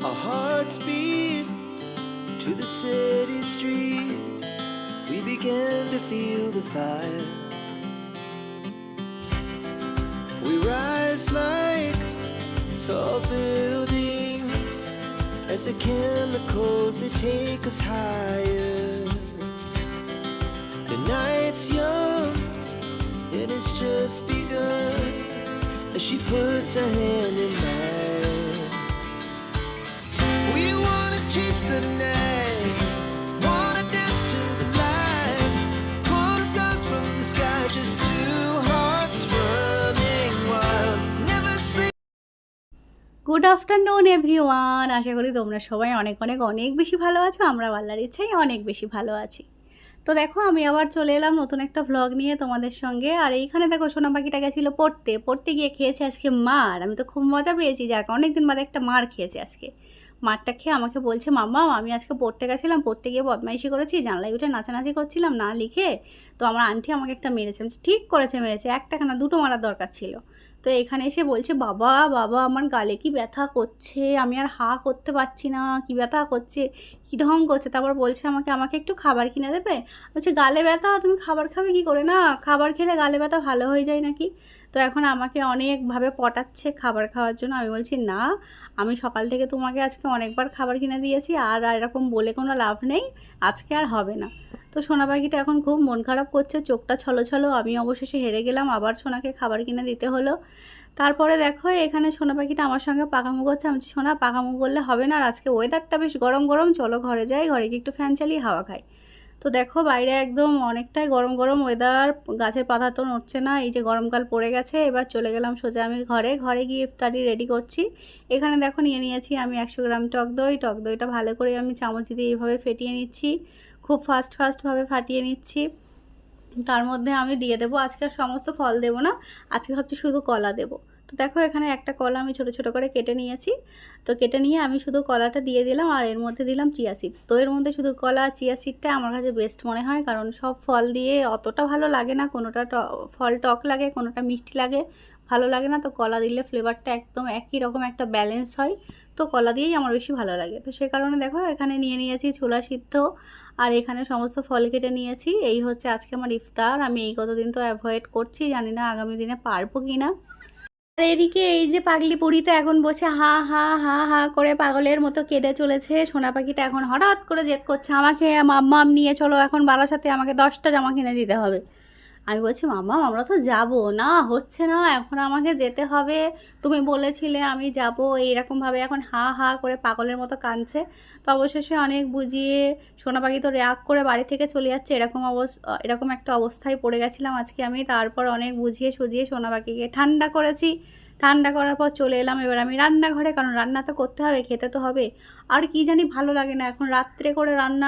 Our hearts beat to the city streets. We began to feel the fire. We rise like tall buildings as the chemicals they take us higher. The night's young, it has just begun as she puts her hand in mine. We wanna chase the night, wanna dance to the light, pull the stars from the sky, just two hearts running wild. Never say good afternoon everyone. আশা করি তোমরা সবাই অনেক অনেক অনেক বেশি ভালো আছো। আমরা আল্লাহর ইচ্ছায় অনেক বেশি ভালো আছি। তো দেখো আমি আবার চলে এলাম নতুন একটা ভ্লগ নিয়ে তোমাদের সঙ্গে। আর এইখানে দেখো সোনা পাখিটা গেছিলো পড়তে গিয়ে খেয়েছে আজকে মার। আমি তো খুব মজা পেয়েছি, যার অনেক দিন বাদে একটা মার খেয়েছে আজকে। মারটা খেয়ে আমাকে বলছে, মাম্মা আমি আজকে পড়তে গেছিলাম, পড়তে গিয়ে বদমাইশি করেছি, জানলায় উঠে নাচানাচি করছিলাম না লিখে, তো আমার আন্টি আমাকে একটা মেরেছে। ঠিক করেছে, মেরেছে, একটা কেন দুটো মারার দরকার ছিল। তো এখানে এসে বলছে, বাবা বাবা আমার গালে কি ব্যথা করছে, আমি আর হা করতে পারছি না, কি ব্যথা করছে, কী ঢং করছে। তারপর বলছে আমাকে একটু খাবার কিনে দেবে। বলছে গালে ব্যথা, তুমি খাবার খাবে কি করে? না খাবার খেলে গালে ব্যথা ভালো হয়ে যায় নাকি? তো এখন আমাকে অনেকভাবে পটাচ্ছে খাবার খাওয়ার জন্য। আমি বলছি না, আমি সকাল থেকে তোমাকে আজকে অনেকবার খাবার কিনে দিয়েছি, আর এরকম বলে কোনো লাভ নেই, আজকে আর হবে না। তো সোনা পাখিটা এখন খুব মন খারাপ করছে, চোখটা ছলো ছলো। আমি অবশেষে হেরে গেলাম, আবার সোনাকে খাবার কিনে দিতে হলো। তারপরে দেখো এখানে সোনা পাখিটা আমার সঙ্গে পাকামু করছে। আমি বলছি, সোনা পাকামু করলে হবে না, আর আজকে ওয়েদারটা বেশ গরম গরম, চলো ঘরে যাই, ঘরে গিয়ে একটু ফ্যান চালিয়ে হাওয়া খাই। তো দেখো বাইরে একদম অনেকটাই গরম গরম ওয়েদার, গাছের পাতা তো নড়ছে না, এই যে গরমকাল পড়ে গেছে। এবার চলে গেলাম সোজা আমি ঘরে গিয়ে ইফতারি রেডি করছি। এখানে দেখো নিয়ে নিয়েছি আমি 100 গ্রাম টক দইটা ভালো করে আমি চামচ দিয়ে এইভাবে ফেটিয়ে নিচ্ছি, খুব ফাস্টভাবে ফাটিয়ে নিচ্ছি। তার মধ্যে আমি দিয়ে দেবো, আজকে আর সমস্ত ফল দেবো না, আজকে ভাবছি শুধু কলা দেবো। তো দেখো এখানে একটা কলা আমি ছোট ছোট করে কেটে নিয়েছি। তো কেটে নিয়ে আমি শুধু কলাটা দিয়ে দিলাম, আর এর মধ্যে দিলাম চিয়া সিড। তো এর মধ্যে শুধু কলা চিয়া সিডটা আমার কাছে বেস্ট মনে হয়, কারণ সব ফল দিয়ে অতটা ভালো লাগে না, কোনোটা ফল টক লাগে, কোনোটা মিষ্টি লাগে, ভালো লাগে না। তো কলা দিলে ফ্লেভারটা একদম একই রকম একটা ব্যালেন্স হয়, তো কলা দিয়েই আমার বেশি ভালো লাগে। তো সে কারণে দেখো এখানে নিয়ে নিয়েছি ছোলা সিদ্ধ, আর এখানে সমস্ত ফল কেটে নিয়েছি। এই হচ্ছে আজকে আমার ইফতার। আমি এই কতদিন তো অ্যাভয়েড করছি, জানি না আগামী দিনে পারবো কি না। আর এদিকে এই যে পাগলি বুড়িটা এখন বসে হা হা হা হা করে পাগলের মতো কেঁদে চলেছে। সোনা পাখিটা এখন হঠাৎ করে জেদ করছে, আমাকে মাম্মাম নিয়ে চলো এখন বারাসাতে, আমাকে 10টা জামা কিনে দিতে হবে। আমি বলছি, মাম্মাম আমরা তো যাব না, হচ্ছে না, এখন আমাকে যেতে হবে, তুমি বলেছিলে আমি যাব, এইরকমভাবে এখন হা হা করে পাগলের মতো কাঁদছে। তো অবশেষে অনেক বুঝিয়ে সোনা পাখি তো রাগ করে বাড়ি থেকে চলে যাচ্ছে, এরকম একটা অবস্থায় পড়ে গেছিলাম আজকে আমি। তারপর অনেক বুঝিয়ে সুঝিয়ে সোনা পাখিকে ঠান্ডা করেছি। ঠান্ডা করার পর চলে এলাম এবার আমি রান্নাঘরে, কারণ রান্না তো করতে হবে, খেতে তো হবে। আর কি জানি ভালো লাগে না এখন রাত্রে করে রান্না,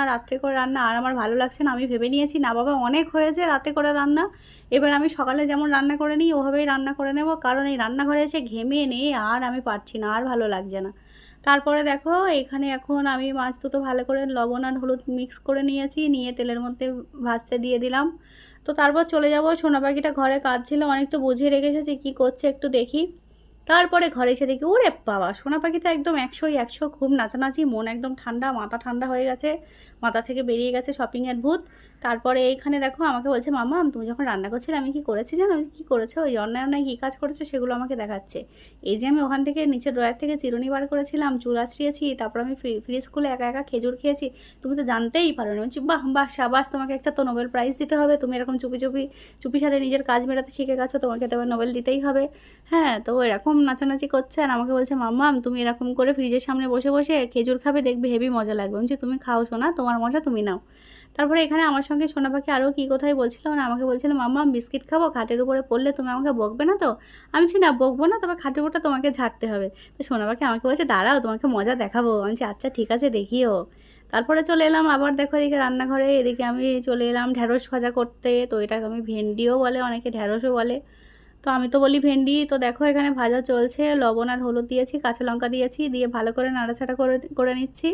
আর আমার ভালো লাগছে না। আমি ভেবে নিয়েছি, না বাবা অনেক হয়েছে রাতে করে রান্না, এবার আমি সকালে যেমন রান্না করে নিই ওভাবেই রান্না করে নেব, কারণ এই রান্নাঘরে এসে ঘেমে নিয়ে আর আমি পারছি না, আর ভালো লাগছে না। তারপরে দেখো এখানে এখন আমি মাছ দুটো ভালো করে লবণ আর হলুদ মিক্স করে নিয়েছি, নিয়ে তেলের মধ্যে ভাজতে দিয়ে দিলাম। তো তারপর চলে যাব, সোনা পাখিটা ঘরে কাজ ছিল, অনেক তো বুঝিয়ে রেখে এসেছি কী করছে একটু দেখি। তারপরে ঘরে এসে দেখি, ওরে বাবা সোনা পাখি তো একদম 100 খুব নাচানাচি, মন একদম ঠান্ডা, মাথা ঠান্ডা হয়ে গেছে, মাথা থেকে বেরিয়ে গেছে শপিংয়ের ভূত। তারপরে এইখানে দেখো আমাকে বলছে, মামা তুমি যখন রান্না করছিলে আমি কি করেছি জানো? কী করেছো? ওই অন্যায় কী কাজ করেছো সেগুলো আমাকে দেখাচ্ছে। এই যে আমি ওখান থেকে নিচের ড্রয়ার থেকে চিরুনি বার করেছিলাম, চুল আঁচড়িয়েছি, তারপর আমি ফ্রিজ খুলে একা একা খেজুর খেয়েছি, তুমি তো জানতেই পারো না। বলছি, বাহ বাহ সাবাস, তোমাকে একটা তো নোবেল প্রাইজ দিতে হবে, তুমি এরকম চুপি সারে নিজের কাজ মেটাতে শিখে গেছো, তোমাকে তো এবার নোবেল দিতেই হবে। হ্যাঁ, তো এরকম নাচানাচি করছে আর আমাকে বলছে, মাম্মাম তুমি এরকম করে ফ্রিজের সামনে বসে বসে খেজুর খাবে, দেখবে হেভি মজা লাগবে। বলছি, তুমি খাও সোনা, তোমার মজা তুমি নাও। তারপরে এখানে আমার সঙ্গে সোনা পাখি আরও কী কোথায় বলছিল না, আমাকে বলছিল, মাম্মাম বিস্কিট খাবো, খাটের উপরে পড়লে তুমি আমাকে বকবে না তো? আমি বলছি, না বকবো না, তবে খাটের উপরটা তোমাকে ঝাড়তে হবে। তো সোনা পাখি আমাকে বলছে, দাঁড়াও তোমাকে মজা দেখাবো। আমি বলছি, আচ্ছা ঠিক আছে দেখিও। তারপরে চলে এলাম আবার দেখো এদিকে রান্নাঘরে, এদিকে আমি চলে এলাম ঢ্যাঁড়স ভাজা করতে। তো এটা আমি ভেন্ডিও বলে, অনেকে ঢ্যাঁড়সও বলে, তো আমি তো বলি ভেন্ডি। তো দেখো এখানে ভাজা চলছে, লবণ আর হলুদ দিয়েছি, কাঁচা লঙ্কা দিয়েছি, দিয়ে ভালো করে নাড়াচাড়া করে নিচ্ছি।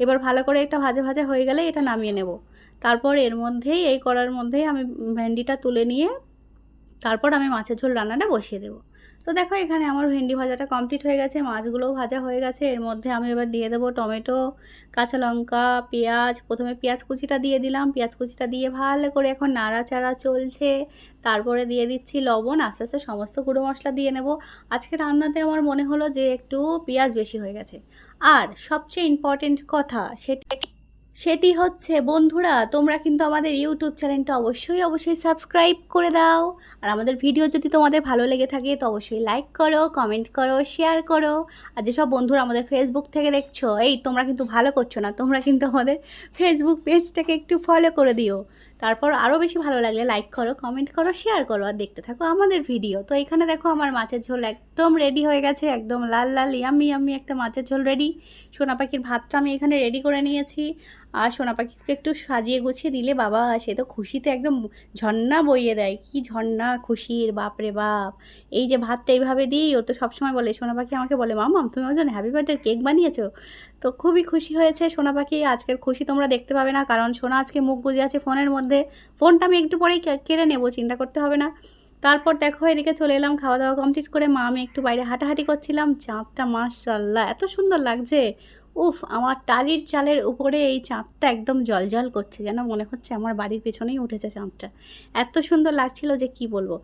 এবার ভালো করে একটা ভাজা ভাজা হয়ে গেলে এটা নামিয়ে নেব। তারপর এর মধ্যেই এই কড়ার মধ্যেই আমি ভেন্ডিটা তুলে নিয়ে তারপর আমি মাছের ঝোল রান্নাটা বসিয়ে দেবো। তো তো দেখো এখানে আমার ভেন্ডি ভাজাটা কমপ্লিট হয়ে গেছে, মাছগুলোও ভাজা হয়ে গেছে। এর মধ্যে আমি এবার দিয়ে দেবো টমেটো, কাঁচা লঙ্কা, পেঁয়াজ। প্রথমে পেঁয়াজ কুচিটা দিয়ে দিলাম, পেঁয়াজ কুচিটা দিয়ে ভালো করে এখন নাড়াচাড়া চলছে। তারপরে দিয়ে দিচ্ছি লবণ, আস্তে আস্তে সমস্ত গুঁড়ো মশলা দিয়ে নেব। আজকে রান্নাতে আমার মনে হলো যে একটু পেঁয়াজ বেশি হয়ে গেছে। আর সবচেয়ে ইম্পর্টেন্ট কথা সেটি হচ্ছে বন্ধুরা, তোমরা কিন্তু আমাদের ইউটিউব চ্যানেলটা অবশ্যই সাবস্ক্রাইব করে দাও। আর আমাদের ভিডিও যদি তোমাদের ভালো লেগে থাকে তো অবশ্যই লাইক করো, কমেন্ট করো, শেয়ার করো। আর যেসব বন্ধুরা আমাদের ফেসবুক থেকে দেখছো, এই তোমরা কিন্তু ভালো করছো না, তোমরা কিন্তু আমাদের ফেসবুক পেজটাকে একটু ফলো করে দিও। তারপর আরও বেশি ভালো লাগলে লাইক করো, কমেন্ট করো, শেয়ার করো, আর দেখতে থাকো আমাদের ভিডিও। তো এখানে দেখো আমার মাছের ঝোল একদম রেডি হয়ে গেছে, একদম লাল লাল ইয়ামি ইয়ামি একটা মাছের ঝোল রেডি। সোনা পাখির ভাতটা আমি এখানে রেডি করে নিয়েছি। আর সোনা পাখিকে একটু সাজিয়ে গুছিয়ে দিলে বাবা সে তো খুশিতে একদম ঝর্ণা বইয়ে দেয়। কি ঝর্ণা খুশির, বাপরে বাপ। এই যে ভাতটা এইভাবে দিই, ওর তো সবসময় বলে, সোনা পাখি আমাকে বলে, মাম তুমি ওর জন্য হ্যাপি বার্থডে কেক বানিয়েছো। তো খুবই খুশি হয়েছে সোনা পাখি। আজকের খুশি তোমরা দেখতে পাবে না, কারণ সোনা আজকে মুখ গুজে আছে ফোনের মধ্যে। ফোনটা আমি একটু পরেই কেড়ে নেবো, চিন্তা করতে হবে না। তারপর দেখো এদিকে চলে এলাম খাওয়া দাওয়া কমপ্লিট করে। মা আমি একটু বাইরে হাঁটাহাঁটি করছিলাম। চাঁদটা মাশাআল্লাহ এত সুন্দর লাগছে। উফ, আমার টালির চালের উপরে এই চাঁদটা একদম জলজল করছে, যেন মনে হচ্ছে আমার বাড়ির পেছনেই উঠেছে চাঁদটা। এত সুন্দর লাগছিল যে কি বলবো।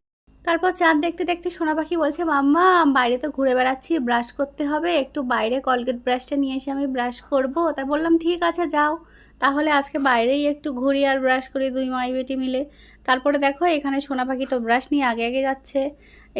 তারপর চাঁদ দেখতে দেখতে সোনা পাখি বলছে, মাম্মা বাইরে তো ঘুরে বেড়াচ্ছি, ব্রাশ করতে হবে, একটু বাইরে কলগেট ব্রাশটা নিয়ে এসে আমি ব্রাশ করব। তাই বললাম ঠিক আছে যাও, তাহলে আজকে বাইরেই একটু ঘুরি আর ব্রাশ করি দুই মাই বেটি মিলে। তারপরে দেখো এখানে সোনা পাখি তো ব্রাশ নিয়ে আগে আগে যাচ্ছে,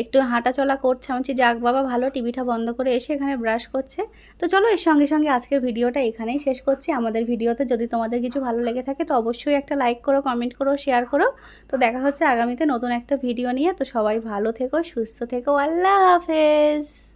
একটু হাঁটা চলা করছে। আমি বলছি যাক বাবা ভালো, টিভিটা বন্ধ করে এসে এখানে ব্রাশ করছে। তো চলো এর সঙ্গে সঙ্গে আজকের ভিডিওটা এখানেই শেষ করছি। আমাদের ভিডিওতে যদি তোমাদের কিছু ভালো লেগে থাকে তো অবশ্যই একটা লাইক করো, কমেন্ট করো, শেয়ার করো। তো দেখা হচ্ছে আগামীতে নতুন একটা ভিডিও নিয়ে। তো সবাই ভালো থেকো, সুস্থ থেকো, আল্লাহ হাফেজ।